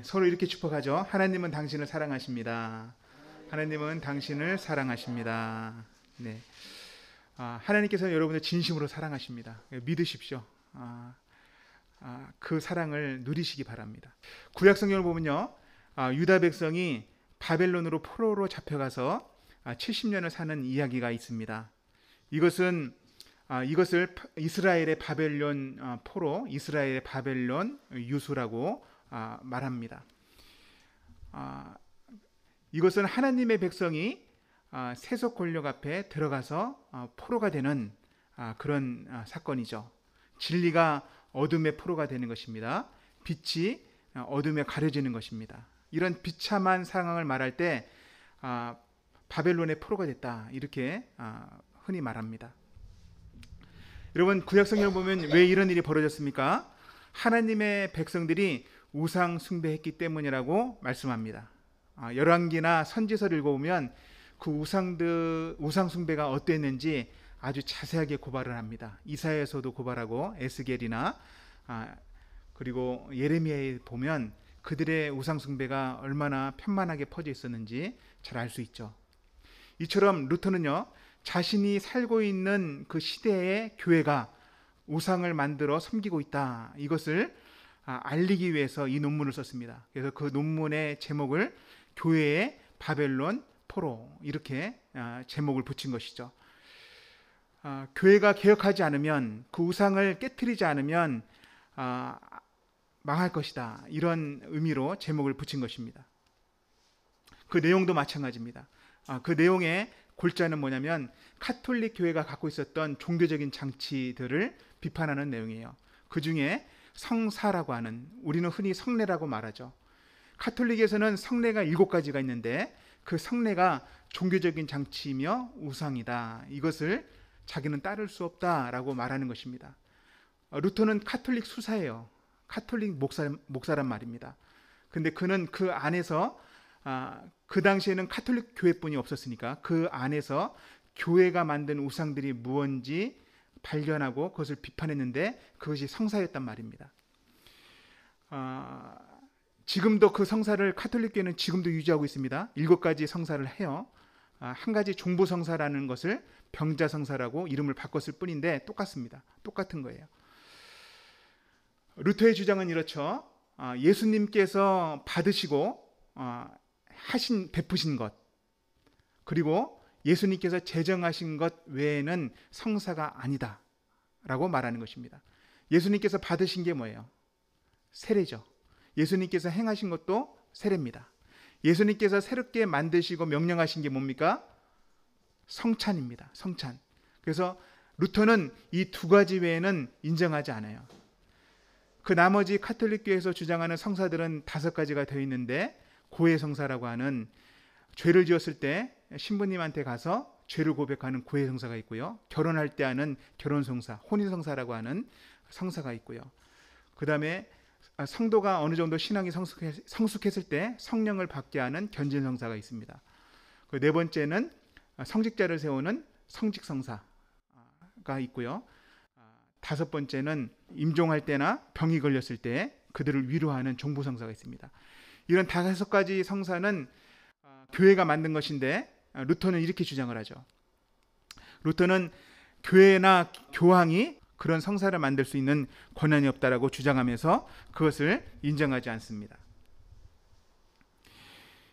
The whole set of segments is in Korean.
네, 서로 이렇게 축복하죠. 하나님은 당신을 사랑하십니다. 하나님은 당신을 사랑하십니다. 네, 하나님께서 여러분을 진심으로 사랑하십니다. 믿으십시오. 그 사랑을 누리시기 바랍니다. 구약 성경을 보면요, 유다 백성이 바벨론으로 포로로 잡혀가서 70년을 사는 이야기가 있습니다. 이것을 이스라엘의 바벨론 포로, 이스라엘의 바벨론 유수라고 말합니다. 이것은 하나님의 백성이 세속 권력 앞에 들어가서 포로가 되는 그런 사건이죠. 진리가 어둠의 포로가 되는 것입니다. 빛이 어둠에 가려지는 것입니다. 이런 비참한 상황을 말할 때 바벨론의 포로가 됐다, 이렇게 흔히 말합니다. 여러분, 구약성경을 보면 왜 이런 일이 벌어졌습니까? 하나님의 백성들이 우상 숭배했기 때문이라고 말씀합니다. 열왕기나 선지서를 읽어보면 그 우상 숭배가 어땠는지 아주 자세하게 고발을 합니다. 이사야에서도 고발하고 에스겔이나 그리고 예레미야에 보면 그들의 우상 숭배가 얼마나 편만하게 퍼져 있었는지 잘 알 수 있죠. 이처럼 루터는요, 자신이 살고 있는 그 시대의 교회가 우상을 만들어 섬기고 있다, 이것을 알리기 위해서 이 논문을 썼습니다. 그래서 그 논문의 제목을 교회의 바벨론 포로, 이렇게 제목을 붙인 것이죠. 교회가 개혁하지 않으면, 그 우상을 깨트리지 않으면 망할 것이다, 이런 의미로 제목을 붙인 것입니다. 그 내용도 마찬가지입니다. 그 내용의 골자는 뭐냐면 카톨릭 교회가 갖고 있었던 종교적인 장치들을 비판하는 내용이에요. 그 중에 성사라고 하는, 우리는 흔히 성례라고 말하죠. 카톨릭에서는 성례가 7가지가 있는데 그 성례가 종교적인 장치이며 우상이다, 이것을 자기는 따를 수 없다라고 말하는 것입니다. 루터는 카톨릭 수사예요. 카톨릭 목사란 말입니다. 근데 그는 그 안에서 그 당시에는 카톨릭 교회뿐이 없었으니까 그 안에서 교회가 만든 우상들이 무엇인지 발견하고 그것을 비판했는데 그것이 성사였단 말입니다. 지금도 그 성사를 카톨릭 교회는 지금도 유지하고 있습니다. 7가지 성사를 해요. 한 가지 종부 성사라는 것을 병자 성사라고 이름을 바꿨을 뿐인데 똑같습니다. 똑같은 거예요. 루터의 주장은 이렇죠. 예수님께서 받으시고 베푸신 것, 그리고 예수님께서 제정하신 것 외에는 성사가 아니다 라고 말하는 것입니다. 예수님께서 받으신 게 뭐예요? 세례죠. 예수님께서 행하신 것도 세례입니다. 예수님께서 새롭게 만드시고 명령하신 게 뭡니까? 성찬입니다. 성찬. 그래서 루터는 이 2가지 외에는 인정하지 않아요. 그 나머지 카톨릭 교회에서 주장하는 성사들은 5가지가 되어 있는데, 고해 성사라고 하는 죄를 지었을 때 신부님한테 가서 죄를 고백하는 고해 성사가 있고요. 결혼할 때 하는 결혼 성사, 혼인 성사라고 하는 성사가 있고요. 그 다음에 성도가 어느 정도 신앙이 성숙했을 때 성령을 받게 하는 견진 성사가 있습니다. 그 4번째는 성직자를 세우는 성직 성사가 있고요. 5번째는 임종할 때나 병이 걸렸을 때 그들을 위로하는 종부 성사가 있습니다. 이런 5가지 성사는 교회가 만든 것인데 루터는 이렇게 주장을 하죠. 루터는 교회나 교황이 그런 성사를 만들 수 있는 권한이 없다라고 주장하면서 그것을 인정하지 않습니다.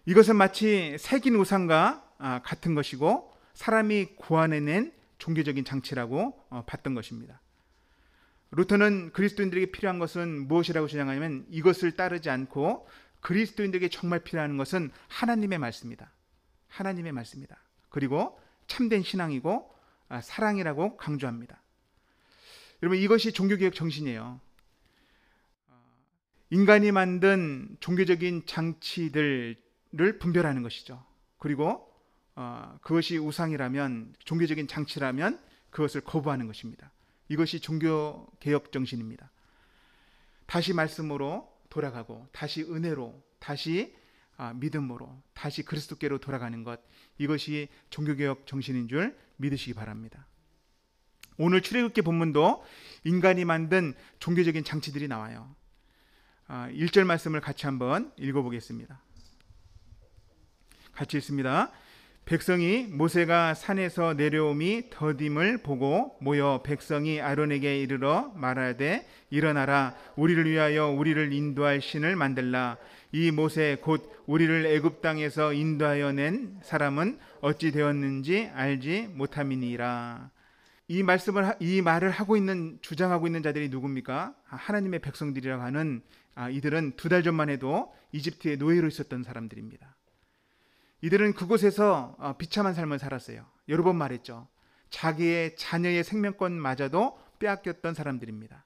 이것은 마치 새긴 우상과 같은 것이고 사람이 고안해낸 종교적인 장치라고 봤던 것입니다. 루터는 그리스도인들에게 필요한 것은 무엇이라고 주장하냐면, 이것을 따르지 않고 그리스도인들에게 정말 필요한 것은 하나님의 말씀이다. 하나님의 말씀이다. 그리고 참된 신앙이고 사랑이라고 강조합니다. 여러분, 이것이 종교개혁 정신이에요. 인간이 만든 종교적인 장치들을 분별하는 것이죠. 그리고 그것이 우상이라면, 종교적인 장치라면 그것을 거부하는 것입니다. 이것이 종교개혁 정신입니다. 다시 말씀으로 돌아가고, 다시 은혜로, 다시 믿음으로, 다시 그리스도께로 돌아가는 것, 이것이 종교개혁 정신인 줄 믿으시기 바랍니다. 오늘 출애굽기 본문도 인간이 만든 종교적인 장치들이 나와요. 1절 말씀을 같이 한번 읽어보겠습니다. 같이 읽습니다. 백성이 모세가 산에서 내려옴이 더딤을 보고 모여 백성이 아론에게 이르러 말하되 일어나라 우리를 위하여 우리를 인도할 신을 만들라. 이 모세 곧 우리를 애굽 땅에서 인도하여 낸 사람은 어찌 되었는지 알지 못함이니라. 이 말을 하고 있는 주장하고 있는 자들이 누굽니까? 하나님의 백성들이라고 하는 이들은 2달 전만 해도 이집트의 노예로 있었던 사람들입니다. 이들은 그곳에서 비참한 삶을 살았어요. 여러 번 말했죠. 자기의 자녀의 생명권마저도 빼앗겼던 사람들입니다.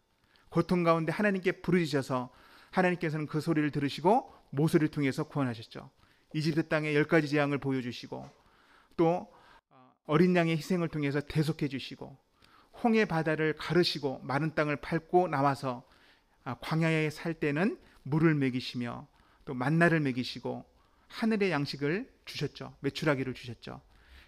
고통 가운데 하나님께 부르짖어서 하나님께서는 그 소리를 들으시고 모세를 통해서 구원하셨죠. 이집트 땅의 10가지 재앙을 보여주시고 또 어린 양의 희생을 통해서 대속해 주시고 홍해 바다를 가르시고 마른 땅을 밟고 나와서 광야에 살 때는 물을 먹이시며 또 만나를 먹이시고 하늘의 양식을 주셨죠. 메추라기를 주셨죠.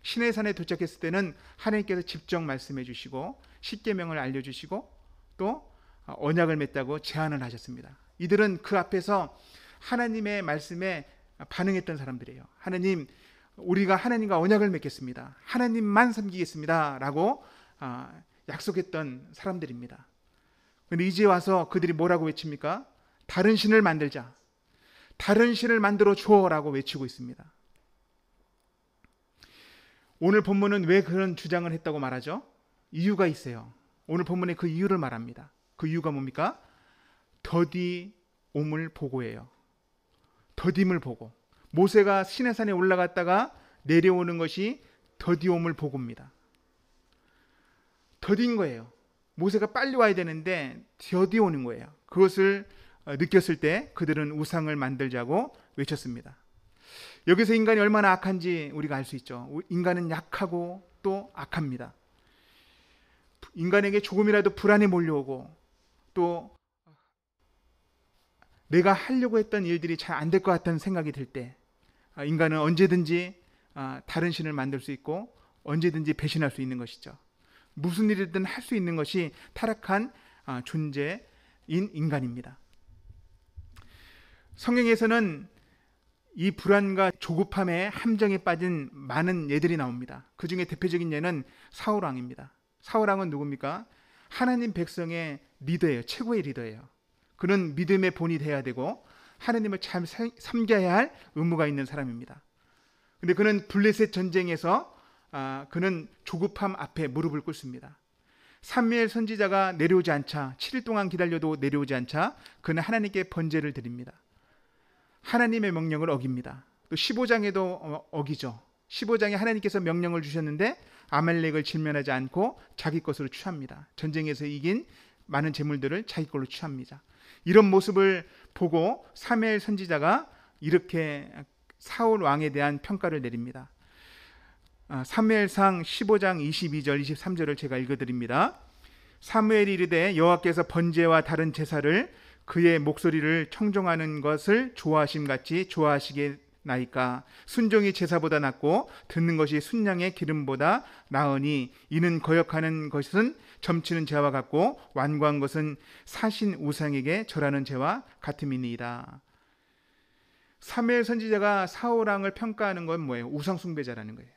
시내산에 도착했을 때는 하나님께서 직접 말씀해 주시고 십계명을 알려주시고 또 언약을 맺다고 제안을 하셨습니다. 이들은 그 앞에서 하나님의 말씀에 반응했던 사람들이에요. 하나님, 우리가 하나님과 언약을 맺겠습니다. 하나님만 섬기겠습니다. 라고 약속했던 사람들입니다. 그런데 이제 와서 그들이 뭐라고 외칩니까? 다른 신을 만들자. 다른 신을 만들어 주어라고 외치고 있습니다. 오늘 본문은 왜 그런 주장을 했다고 말하죠? 이유가 있어요. 오늘 본문에 그 이유를 말합니다. 그 이유가 뭡니까? 더디옴을 보고예요. 더딤을 보고. 모세가 시내산에 올라갔다가 내려오는 것이 더디옴을 보고입니다. 더딘 거예요. 모세가 빨리 와야 되는데 더디 오는 거예요. 그것을 느꼈을 때 그들은 우상을 만들자고 외쳤습니다. 여기서 인간이 얼마나 악한지 우리가 알 수 있죠. 인간은 약하고 또 악합니다. 인간에게 조금이라도 불안이 몰려오고 또 내가 하려고 했던 일들이 잘 안 될 것 같다는 생각이 들 때 인간은 언제든지 다른 신을 만들 수 있고 언제든지 배신할 수 있는 것이죠. 무슨 일이든 할 수 있는 것이 타락한 존재인 인간입니다. 성경에서는 이 불안과 조급함에 함정에 빠진 많은 예들이 나옵니다. 그 중에 대표적인 예는 사울왕입니다. 사울왕은 누굽니까? 하나님 백성의 리더예요. 최고의 리더예요. 그는 믿음의 본이 돼야 되고 하나님을 잘 섬겨야 할 의무가 있는 사람입니다. 그런데 그는 블레셋 전쟁에서 그는 조급함 앞에 무릎을 꿇습니다. 사무엘 선지자가 내려오지 않자 7일 동안 기다려도 내려오지 않자 그는 하나님께 번제를 드립니다. 하나님의 명령을 어깁니다. 또 15장에도 어기죠. 15장에 하나님께서 명령을 주셨는데 아말렉을 질면하지 않고 자기 것으로 취합니다. 전쟁에서 이긴 많은 재물들을 자기 걸로 취합니다. 이런 모습을 보고 사무엘 선지자가 이렇게 사울 왕에 대한 평가를 내립니다. 사무엘상 15장 22절 23절을 제가 읽어드립니다. 사무엘이 이르되 여호와께서 번제와 다른 제사를 그의 목소리를 청종하는 것을 좋아하심같이 좋아하시겠나이까. 순종이 제사보다 낫고 듣는 것이 순양의 기름보다 나으니 이는 거역하는 것은 점치는 죄와 같고 완고한 것은 사신 우상에게 절하는 죄와 같음이니이다. 사무엘 선지자가 사울 왕을 평가하는 건 뭐예요? 우상 숭배자라는 거예요.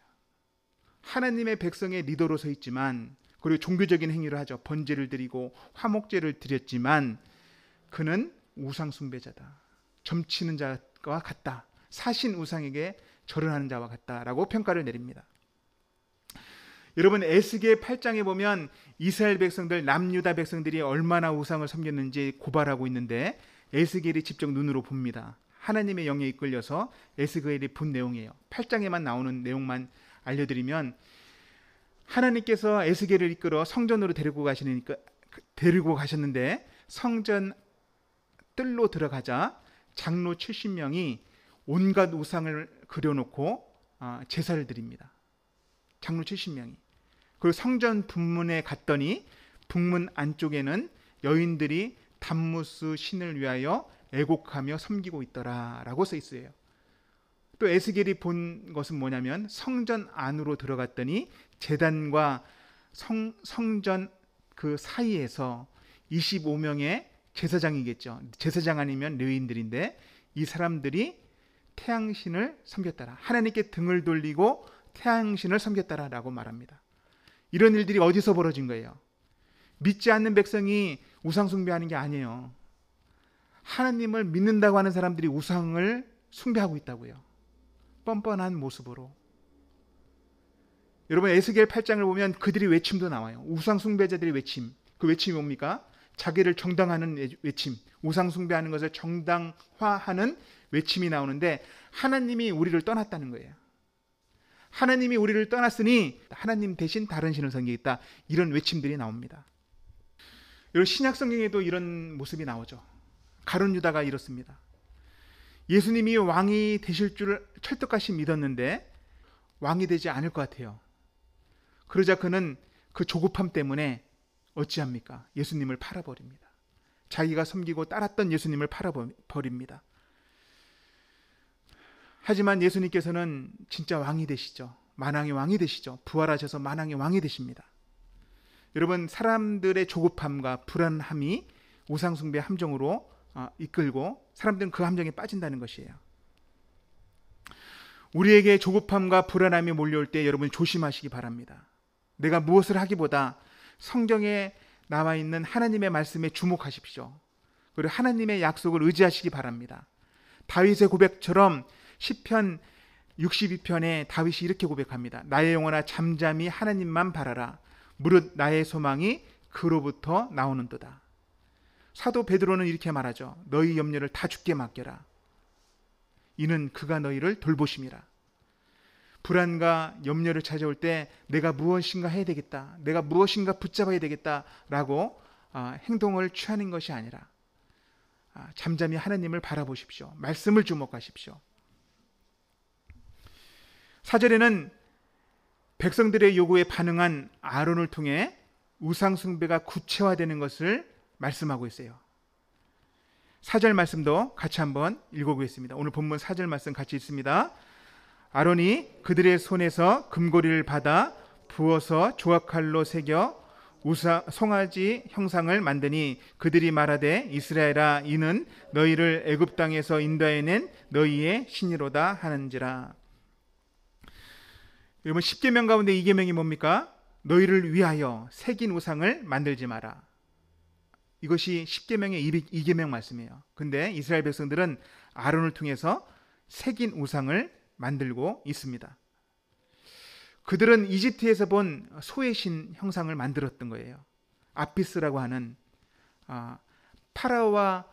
하나님의 백성의 리더로 서 있지만 그리고 종교적인 행위를 하죠. 번제를 드리고 화목제를 드렸지만 그는 우상 숭배자다. 점치는 자와 같다. 사신 우상에게 절을 하는 자와 같다라고 평가를 내립니다. 여러분 에스겔 8장에 보면 이스라엘 백성들 남유다 백성들이 얼마나 우상을 섬겼는지 고발하고 있는데 에스겔이 직접 눈으로 봅니다. 하나님의 영에 이끌려서 에스겔이 본 내용이에요. 8장에만 나오는 내용만 알려드리면 하나님께서 에스겔을 이끌어 성전으로 데리고 가셨는데 성전 뜰로 들어가자 장로 70명이 온갖 우상을 그려놓고 제사를 드립니다. 장로 70명이. 그리고 성전 북문에 갔더니 북문 안쪽에는 여인들이 담무스 신을 위하여 애곡하며 섬기고 있더라라고 써 있어요. 또 에스겔이 본 것은 뭐냐면 성전 안으로 들어갔더니 제단과 성전 그 사이에서 25명의 제사장이겠죠. 제사장 아니면 레위인들인데 이 사람들이 태양신을 섬겼더라. 하나님께 등을 돌리고 태양신을 섬겼더라라고 말합니다. 이런 일들이 어디서 벌어진 거예요? 믿지 않는 백성이 우상 숭배하는 게 아니에요. 하나님을 믿는다고 하는 사람들이 우상을 숭배하고 있다고요. 뻔뻔한 모습으로. 여러분 에스겔 8장을 보면 그들이 외침도 나와요. 우상 숭배자들의 외침. 그 외침이 뭡니까? 자기를 정당화하는 외침. 우상 숭배하는 것을 정당화하는 외침이 나오는데 하나님이 우리를 떠났다는 거예요. 하나님이 우리를 떠났으니 하나님 대신 다른 신을 섬기겠다. 이런 외침들이 나옵니다. 여러분 신약 성경에도 이런 모습이 나오죠. 가룟 유다가 이렇습니다. 예수님이 왕이 되실 줄 철떡같이 믿었는데 왕이 되지 않을 것 같아요. 그러자 그는 그 조급함 때문에 어찌합니까? 예수님을 팔아버립니다. 자기가 섬기고 따랐던 예수님을 팔아버립니다. 하지만 예수님께서는 진짜 왕이 되시죠. 만왕의 왕이 되시죠. 부활하셔서 만왕의 왕이 되십니다. 여러분 사람들의 조급함과 불안함이 우상숭배 함정으로 이끌고 사람들은 그 함정에 빠진다는 것이에요. 우리에게 조급함과 불안함이 몰려올 때 여러분 조심하시기 바랍니다. 내가 무엇을 하기보다 성경에 나와 있는 하나님의 말씀에 주목하십시오. 그리고 하나님의 약속을 의지하시기 바랍니다. 다윗의 고백처럼 시편 62편에 다윗이 이렇게 고백합니다. 나의 영혼아 잠잠히 하나님만 바라라. 무릇 나의 소망이 그로부터 나오는도다. 사도 베드로는 이렇게 말하죠. 너희 염려를 다 주께 맡겨라. 이는 그가 너희를 돌보심이라. 불안과 염려를 찾아올 때 내가 무엇인가 해야 되겠다. 내가 무엇인가 붙잡아야 되겠다라고 행동을 취하는 것이 아니라 잠잠히 하나님을 바라보십시오. 말씀을 주목하십시오. 4절에는 백성들의 요구에 반응한 아론을 통해 우상 숭배가 구체화되는 것을 말씀하고 있어요. 4절 말씀도 같이 한번 읽어보겠습니다. 오늘 본문 4절 말씀 같이 읽습니다. 아론이 그들의 손에서 금고리를 받아 부어서 조각칼로 새겨 송아지 형상을 만드니 그들이 말하되 이스라엘아 이는 너희를 애굽 땅에서 인도해낸 너희의 신이로다 하는지라. 여러분 10계명 가운데 2계명이 뭡니까? 너희를 위하여 새긴 우상을 만들지 마라. 이것이 10계명의 2계명 말씀이에요. 근데 이스라엘 백성들은 아론을 통해서 새긴 우상을 만들고 있습니다. 그들은 이집트에서 본 소의 신 형상을 만들었던 거예요. 아피스라고 하는 파라오와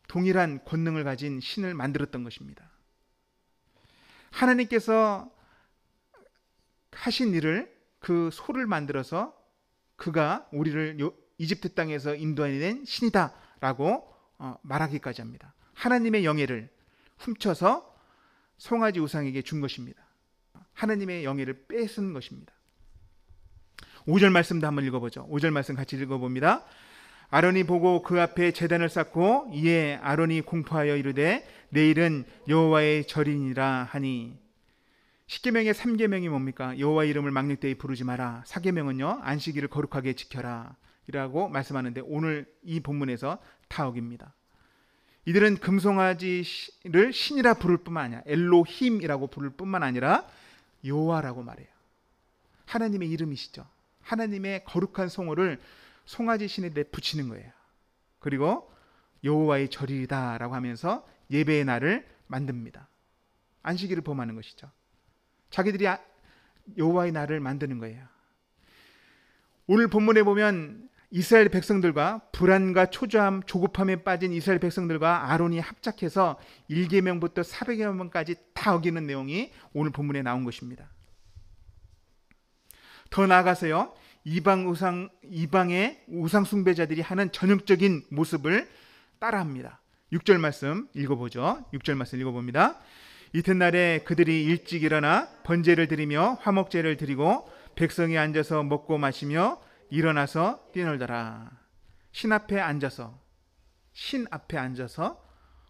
동일한 권능을 가진 신을 만들었던 것입니다. 하나님께서 하신 일을 그 소를 만들어서 그가 우리를 이집트 땅에서 인도해낸 신이다 라고 말하기까지 합니다. 하나님의 영예를 훔쳐서 송아지 우상에게 준 것입니다. 하나님의 영예를 뺏은 것입니다. 5절 말씀도 한번 읽어보죠. 5절 말씀 같이 읽어봅니다. 아론이 보고 그 앞에 제단을 쌓고 이에 아론이 공포하여 이르되 내일은 여호와의 절이니라 하니. 10계명의 3계명이 뭡니까? 여호와 이름을 망령되이 부르지 마라. 4계명은요 안식일을 거룩하게 지켜라 이라고 말씀하는데 오늘 이 본문에서 다 어깁니다. 이들은 금송아지를 신이라 부를 뿐만 아니라 엘로힘이라고 부를 뿐만 아니라 여호와라고 말해요. 하나님의 이름이시죠. 하나님의 거룩한 성호를 송아지 신에 붙이는 거예요. 그리고 여호와의 절이다 라고 하면서 예배의 날을 만듭니다. 안식일을 범하는 것이죠. 자기들이 여호와의 날을 만드는 거예요. 오늘 본문에 보면 이스라엘 백성들과 불안과 초조함, 조급함에 빠진 이스라엘 백성들과 아론이 합작해서 1계명부터 400계명까지 다 어기는 내용이 오늘 본문에 나온 것입니다. 더 나아가서요. 이방의 우상 숭배자들이 하는 전형적인 모습을 따라합니다. 6절 말씀 읽어보죠. 6절 말씀 읽어봅니다. 이튿날에 그들이 일찍 일어나 번제를 드리며 화목제를 드리고 백성이 앉아서 먹고 마시며 일어나서 뛰놀더라. 신 앞에 앉아서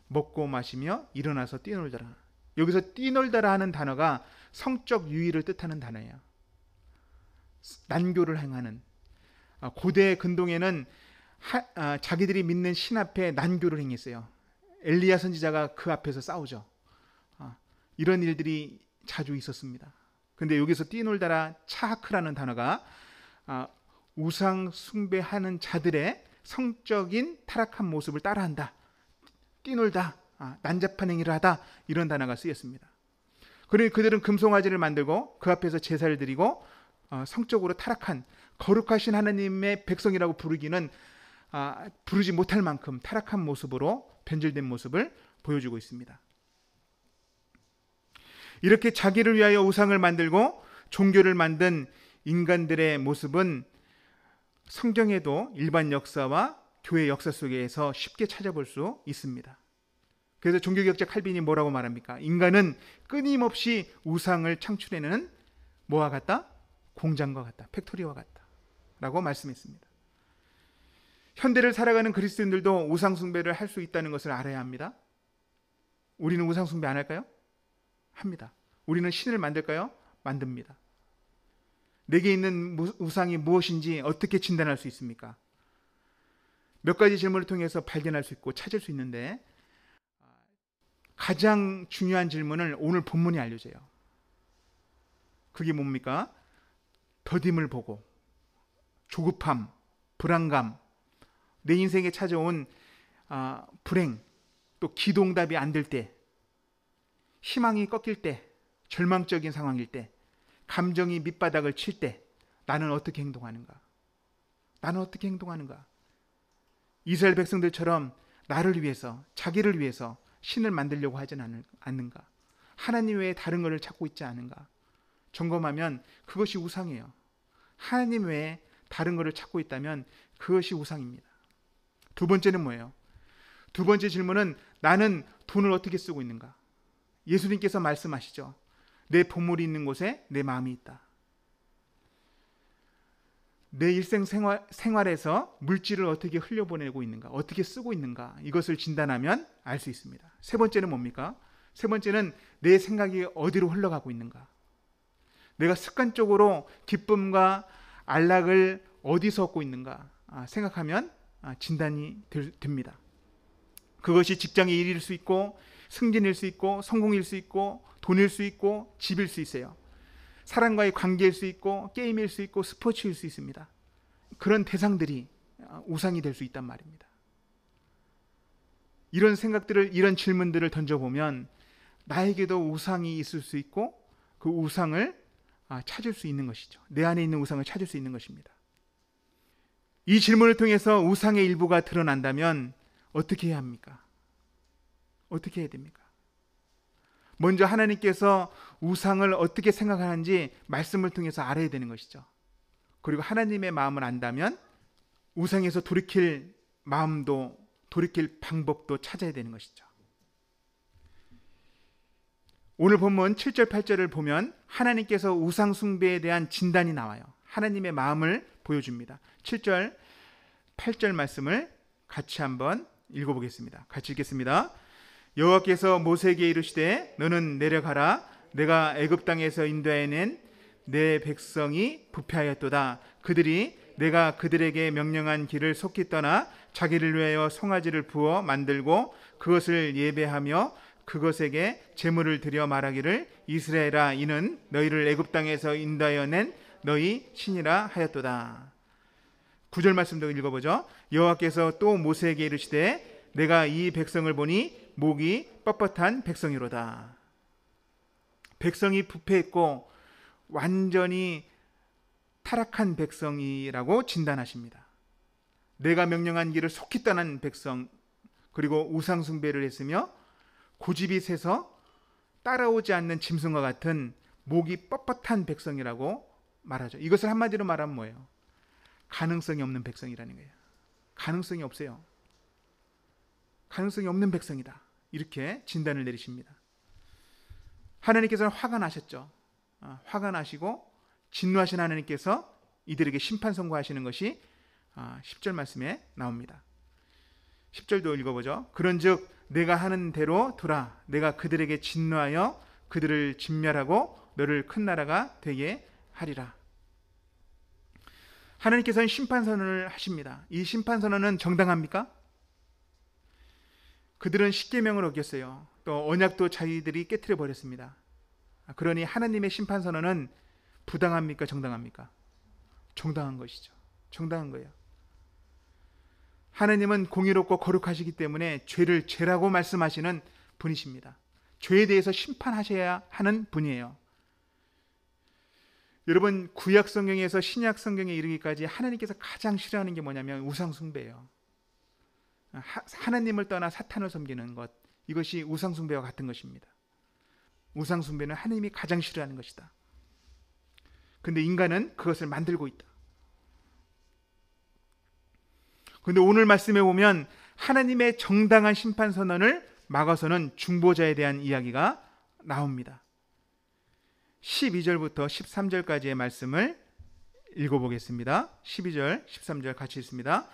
먹고 마시며 일어나서 뛰놀더라. 여기서 뛰놀더라 하는 단어가 성적 유의를 뜻하는 단어예요. 난교를 행하는. 고대 근동에는 자기들이 믿는 신 앞에 난교를 행했어요. 엘리야 선지자가 그 앞에서 싸우죠. 이런 일들이 자주 있었습니다. 근데 여기서 뛰놀다라 차하크라는 단어가 우상 숭배하는 자들의 성적인 타락한 모습을 따라한다, 뛰놀다, 난잡한 행위를 하다, 이런 단어가 쓰였습니다. 그러니 그들은 금송아지를 만들고 그 앞에서 제사를 드리고 성적으로 타락한, 거룩하신 하나님의 백성이라고 부르지 못할 만큼 타락한 모습으로 변질된 모습을 보여주고 있습니다. 이렇게 자기를 위하여 우상을 만들고 종교를 만든 인간들의 모습은 성경에도 일반 역사와 교회 역사 속에서 쉽게 찾아볼 수 있습니다. 그래서 종교개혁자 칼빈이 뭐라고 말합니까? 인간은 끊임없이 우상을 창출해내는 뭐와 같다? 공장과 같다, 팩토리와 같다 라고 말씀했습니다. 현대를 살아가는 그리스도인들도 우상 숭배를 할 수 있다는 것을 알아야 합니다. 우리는 우상 숭배 안 할까요? 합니다. 우리는 신을 만들까요? 만듭니다. 내게 있는 우상이 무엇인지 어떻게 진단할 수 있습니까? 몇 가지 질문을 통해서 발견할 수 있고 찾을 수 있는데, 가장 중요한 질문을 오늘 본문이 알려줘요. 그게 뭡니까? 더딤을 보고, 조급함, 불안감, 내 인생에 찾아온 불행, 또 기도응답이 안 될 때, 희망이 꺾일 때, 절망적인 상황일 때, 감정이 밑바닥을 칠 때 나는 어떻게 행동하는가? 나는 어떻게 행동하는가? 이스라엘 백성들처럼 나를 위해서, 자기를 위해서 신을 만들려고 하진 않는가? 하나님 외에 다른 것을 찾고 있지 않은가? 점검하면 그것이 우상이에요. 하나님 외에 다른 것을 찾고 있다면 그것이 우상입니다. 두 번째는 뭐예요? 두 번째 질문은 나는 돈을 어떻게 쓰고 있는가? 예수님께서 말씀하시죠. 내 보물이 있는 곳에 내 마음이 있다. 내 일생생활에서 물질을 어떻게 흘려보내고 있는가, 어떻게 쓰고 있는가, 이것을 진단하면 알 수 있습니다. 세 번째는 뭡니까? 세 번째는 내 생각이 어디로 흘러가고 있는가. 내가 습관적으로 기쁨과 안락을 어디서 얻고 있는가 생각하면 진단이 됩니다. 그것이 직장의 일일 수 있고, 승진일 수 있고, 성공일 수 있고, 돈일 수 있고, 집일 수 있어요. 사람과의 관계일 수 있고, 게임일 수 있고, 스포츠일 수 있습니다. 그런 대상들이 우상이 될 수 있단 말입니다. 이런 생각들을, 이런 질문들을 던져보면 나에게도 우상이 있을 수 있고 그 우상을 찾을 수 있는 것이죠. 내 안에 있는 우상을 찾을 수 있는 것입니다. 이 질문을 통해서 우상의 일부가 드러난다면 어떻게 해야 합니까? 어떻게 해야 됩니까? 먼저 하나님께서 우상을 어떻게 생각하는지 말씀을 통해서 알아야 되는 것이죠. 그리고 하나님의 마음을 안다면 우상에서 돌이킬 마음도, 돌이킬 방법도 찾아야 되는 것이죠. 오늘 본문 7절 8절을 보면 하나님께서 우상 숭배에 대한 진단이 나와요. 하나님의 마음을 보여줍니다. 7절 8절 말씀을 같이 한번 읽어보겠습니다. 같이 읽겠습니다. 여호와께서 모세에게 이르시되 너는 내려가라. 내가 애굽 땅에서 인도해낸 내 백성이 부패하였도다. 그들이 내가 그들에게 명령한 길을 속히 떠나 자기를 위하여 송아지를 부어 만들고 그것을 예배하며 그것에게 제물을 드려 말하기를 이스라엘아 이는 너희를 애굽 땅에서 인도하여 낸 너희 신이라 하였도다. 9절 말씀도 읽어보죠. 여호와께서 또 모세에게 이르시되 내가 이 백성을 보니 목이 뻣뻣한 백성이로다. 백성이 부패했고 완전히 타락한 백성이라고 진단하십니다. 내가 명령한 길을 속히 떠난 백성, 그리고 우상 숭배를 했으며 고집이 세서 따라오지 않는 짐승과 같은 목이 뻣뻣한 백성이라고 말하죠. 이것을 한마디로 말하면 뭐예요? 가능성이 없는 백성이라는 거예요. 가능성이 없어요. 가능성이 없는 백성이다. 이렇게 진단을 내리십니다. 하나님께서는 화가 나셨죠. 화가 나시고 진노하신 하나님께서 이들에게 심판 선고하시는 것이 10절 말씀에 나옵니다. 10절도 읽어보죠. 그런즉 내가 하는 대로 두라. 내가 그들에게 진노하여 그들을 진멸하고 너를 큰 나라가 되게 하리라. 하나님께서는 심판선언을 하십니다. 이 심판선언은 정당합니까? 그들은 십계명을 어겼어요. 또 언약도 자기들이 깨트려 버렸습니다. 그러니 하나님의 심판선언은 부당합니까? 정당합니까? 정당한 것이죠. 정당한 거예요. 하나님은 공의롭고 거룩하시기 때문에 죄를 죄라고 말씀하시는 분이십니다. 죄에 대해서 심판하셔야 하는 분이에요. 여러분, 구약 성경에서 신약 성경에 이르기까지 하나님께서 가장 싫어하는 게 뭐냐면 우상 숭배예요. 하나님을 떠나 사탄을 섬기는 것, 이것이 우상 숭배와 같은 것입니다. 우상 숭배는 하나님이 가장 싫어하는 것이다. 근데 인간은 그것을 만들고 있다. 근데 오늘 말씀에 보면 하나님의 정당한 심판 선언을 막아서는 중보자에 대한 이야기가 나옵니다. 12절부터 13절까지의 말씀을 읽어보겠습니다. 12절, 13절 같이 읽습니다.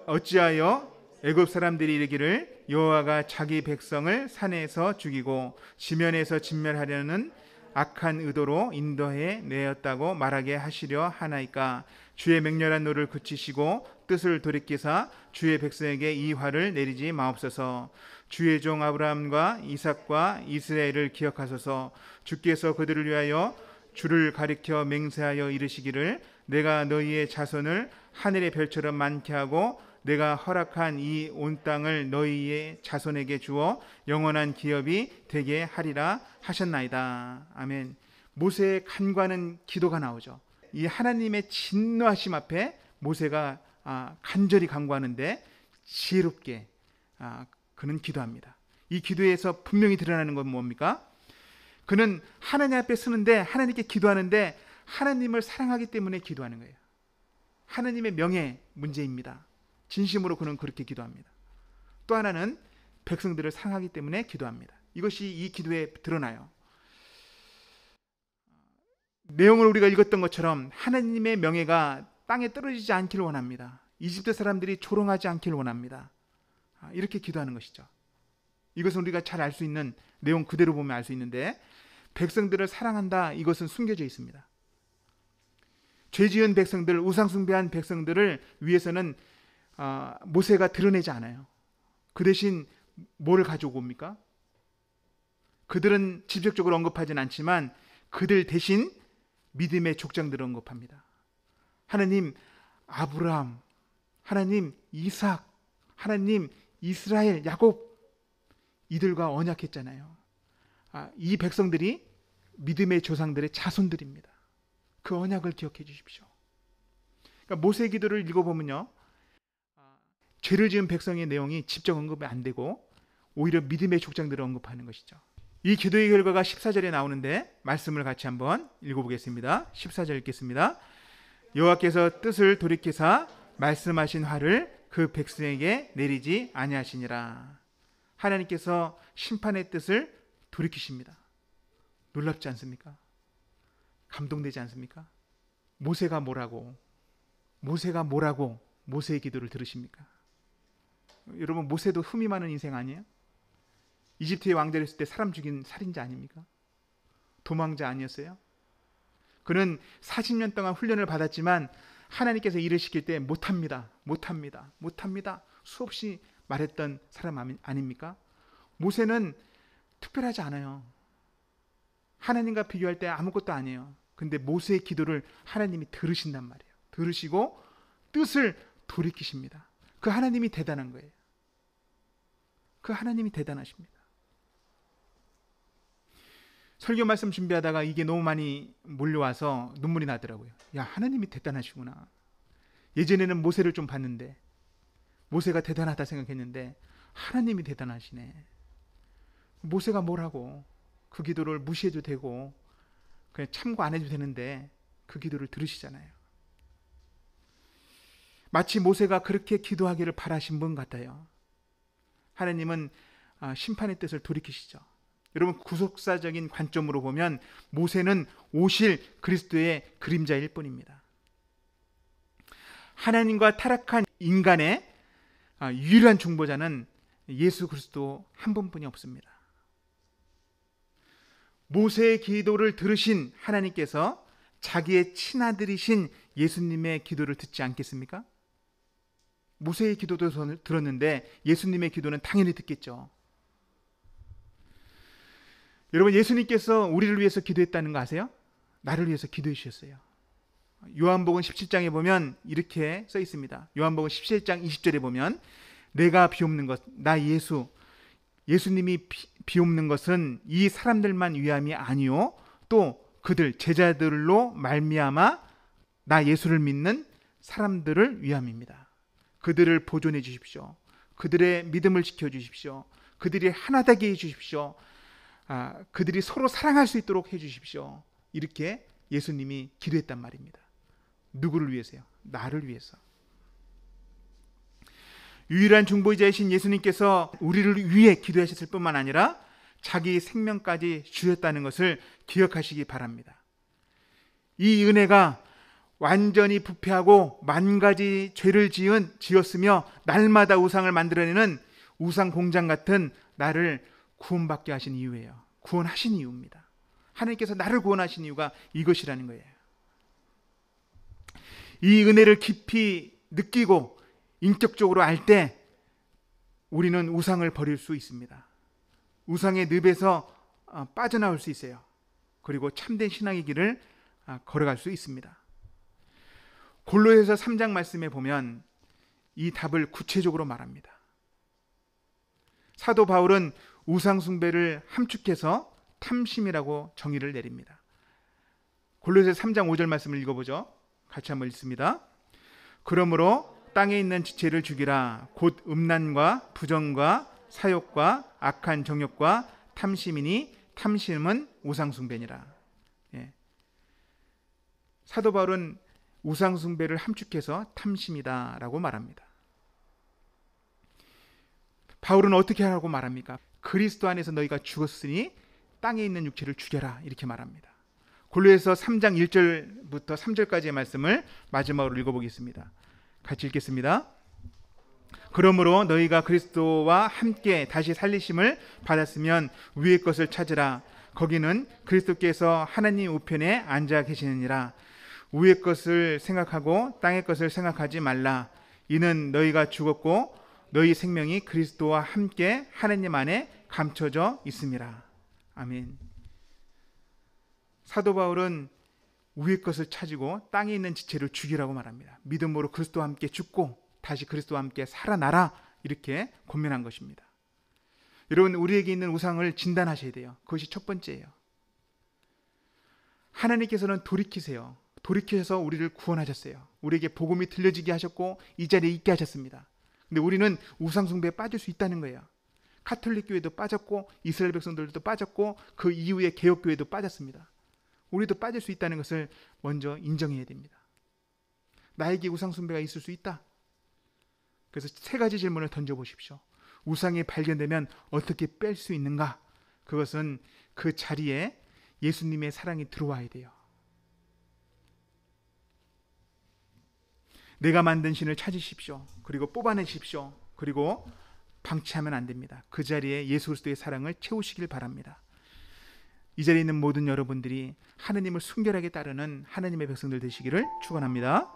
어찌하여 애굽 사람들이 이르기를 여호와가 자기 백성을 산에서 죽이고 지면에서 진멸하려는 악한 의도로 인도해 내었다고 말하게 하시려 하나이까. 주의 맹렬한 노를 그치시고 뜻을 돌이키사 주의 백성에게 이 화를 내리지 마옵소서. 주의 종 아브라함과 이삭과 이스라엘을 기억하소서. 주께서 그들을 위하여 주를 가리켜 맹세하여 이르시기를 내가 너희의 자손을 하늘의 별처럼 많게 하고 내가 허락한 이 온 땅을 너희의 자손에게 주어 영원한 기업이 되게 하리라 하셨나이다. 아멘. 모세의 간과는 기도가 나오죠. 이 하나님의 진노하심 앞에 모세가 간절히 간구하는데 지혜롭게 그는 기도합니다. 이 기도에서 분명히 드러나는 건 뭡니까? 그는 하나님 앞에 서는데 하나님께 기도하는데 하나님을 사랑하기 때문에 기도하는 거예요. 하나님의 명예 문제입니다. 진심으로 그는 그렇게 기도합니다. 또 하나는 백성들을 사랑하기 때문에 기도합니다. 이것이 이 기도에 드러나요. 내용을 우리가 읽었던 것처럼 하나님의 명예가 땅에 떨어지지 않기를 원합니다. 이집트 사람들이 조롱하지 않기를 원합니다. 이렇게 기도하는 것이죠. 이것은 우리가 잘 알 수 있는 내용 그대로 보면 알 수 있는데 백성들을 사랑한다, 이것은 숨겨져 있습니다. 죄 지은 백성들, 우상 숭배한 백성들을 위해서는 모세가 드러내지 않아요. 그 대신 뭘 가지고 옵니까? 그들은 직접적으로 언급하진 않지만 그들 대신 믿음의 족장들을 언급합니다. 하나님 아브라함, 하나님 이삭, 하나님 이스라엘, 야곱, 이들과 언약했잖아요. 이 백성들이 믿음의 조상들의 자손들입니다. 그 언약을 기억해 주십시오. 그러니까 모세 기도를 읽어보면요, 죄를 지은 백성의 내용이 직접 언급이 안 되고 오히려 믿음의 족장들을 언급하는 것이죠. 이 기도의 결과가 14절에 나오는데 말씀을 같이 한번 읽어보겠습니다. 14절 읽겠습니다. 여호와께서 뜻을 돌이키사 말씀하신 화를 그 백성에게 내리지 아니하시니라. 하나님께서 심판의 뜻을 돌이키십니다. 놀랍지 않습니까? 감동되지 않습니까? 모세가 뭐라고 모세의 기도를 들으십니까? 여러분, 모세도 흠이 많은 인생 아니에요? 이집트의 왕자를 했을 때 사람 죽인 살인자 아닙니까? 도망자 아니었어요? 그는 40년 동안 훈련을 받았지만 하나님께서 일을 시킬 때 못합니다. 수없이 말했던 사람 아닙니까? 모세는 특별하지 않아요. 하나님과 비교할 때 아무것도 아니에요. 근데 모세의 기도를 하나님이 들으신단 말이에요. 들으시고 뜻을 돌이키십니다. 그 하나님이 대단한 거예요. 그 하나님이 대단하십니다. 설교 말씀 준비하다가 이게 너무 많이 몰려와서 눈물이 나더라고요. 야, 하나님이 대단하시구나. 예전에는 모세를 좀 봤는데 모세가 대단하다 생각했는데 하나님이 대단하시네. 모세가 뭐라고 그 기도를 무시해도 되고 그냥 참고 안 해도 되는데 그 기도를 들으시잖아요. 마치 모세가 그렇게 기도하기를 바라신 분 같아요. 하나님은 심판의 뜻을 돌이키시죠. 여러분, 구속사적인 관점으로 보면 모세는 오실 그리스도의 그림자일 뿐입니다. 하나님과 타락한 인간의 유일한 중보자는 예수 그리스도 한 분뿐이 없습니다. 모세의 기도를 들으신 하나님께서 자기의 친아들이신 예수님의 기도를 듣지 않겠습니까? 모세의 기도도 들었는데 예수님의 기도는 당연히 듣겠죠. 여러분, 예수님께서 우리를 위해서 기도했다는 거 아세요? 나를 위해서 기도해 주셨어요. 요한복음 17장에 보면 이렇게 써 있습니다. 요한복음 17장 20절에 보면 내가 비옵는 것, 나 예수님이 비옵는 것은 이 사람들만 위함이 아니요 또 그들 제자들로 말미암아 나 예수를 믿는 사람들을 위함입니다. 그들을 보존해 주십시오. 그들의 믿음을 지켜 주십시오. 그들이 하나 되게 해 주십시오. 그들이 서로 사랑할 수 있도록 해 주십시오. 이렇게 예수님이 기도했단 말입니다. 누구를 위해서요? 나를 위해서. 유일한 중보자이신 예수님께서 우리를 위해 기도하셨을 뿐만 아니라 자기 생명까지 주셨다는 것을 기억하시기 바랍니다. 이 은혜가 완전히 부패하고 만 가지 죄를 지었으며 날마다 우상을 만들어내는 우상 공장 같은 나를 구원받게 하신 이유예요. 구원하신 이유입니다. 하나님께서 나를 구원하신 이유가 이것이라는 거예요. 이 은혜를 깊이 느끼고 인격적으로 알 때 우리는 우상을 버릴 수 있습니다. 우상의 늪에서 빠져나올 수 있어요. 그리고 참된 신앙의 길을 걸어갈 수 있습니다. 골로새서 3장 말씀에 보면 이 답을 구체적으로 말합니다. 사도 바울은 우상 숭배를 함축해서 탐심이라고 정의를 내립니다. 골로새서 3장 5절 말씀을 읽어보죠. 같이 한번 읽습니다. 그러므로 땅에 있는 지체를 죽이라. 곧 음란과 부정과 사욕과 악한 정욕과 탐심이니 탐심은 우상 숭배니라. 사도 바울은 우상 숭배를 함축해서 탐심이다라고 말합니다. 바울은 어떻게 하라고 말합니까? 그리스도 안에서 너희가 죽었으니 땅에 있는 육체를 죽여라 이렇게 말합니다. 골로새서 3장 1절부터 3절까지의 말씀을 마지막으로 읽어보겠습니다. 같이 읽겠습니다. 그러므로 너희가 그리스도와 함께 다시 살리심을 받았으면 위의 것을 찾으라. 거기는 그리스도께서 하나님 우편에 앉아 계시느니라. 위의 것을 생각하고 땅의 것을 생각하지 말라. 이는 너희가 죽었고 너희 생명이 그리스도와 함께 하나님 안에 감춰져 있음이라. 아멘. 사도 바울은 위의 것을 찾고 땅에 있는 지체를 죽이라고 말합니다. 믿음으로 그리스도와 함께 죽고 다시 그리스도와 함께 살아나라 이렇게 권면한 것입니다. 여러분, 우리에게 있는 우상을 진단하셔야 돼요. 그것이 첫 번째예요. 하나님께서는 돌이키세요. 돌이키셔서 우리를 구원하셨어요. 우리에게 복음이 들려지게 하셨고 이 자리에 있게 하셨습니다. 근데 우리는 우상 숭배에 빠질 수 있다는 거예요. 카톨릭 교회도 빠졌고 이스라엘 백성들도 빠졌고 그 이후에 개혁 교회도 빠졌습니다. 우리도 빠질 수 있다는 것을 먼저 인정해야 됩니다. 나에게 우상 숭배가 있을 수 있다. 그래서 세 가지 질문을 던져보십시오. 우상이 발견되면 어떻게 뺄 수 있는가? 그것은 그 자리에 예수님의 사랑이 들어와야 돼요. 내가 만든 신을 찾으십시오. 그리고 뽑아내십시오. 그리고 방치하면 안 됩니다. 그 자리에 예수 그리스도의 사랑을 채우시길 바랍니다. 이 자리에 있는 모든 여러분들이 하나님을 순결하게 따르는 하나님의 백성들 되시기를 축원합니다.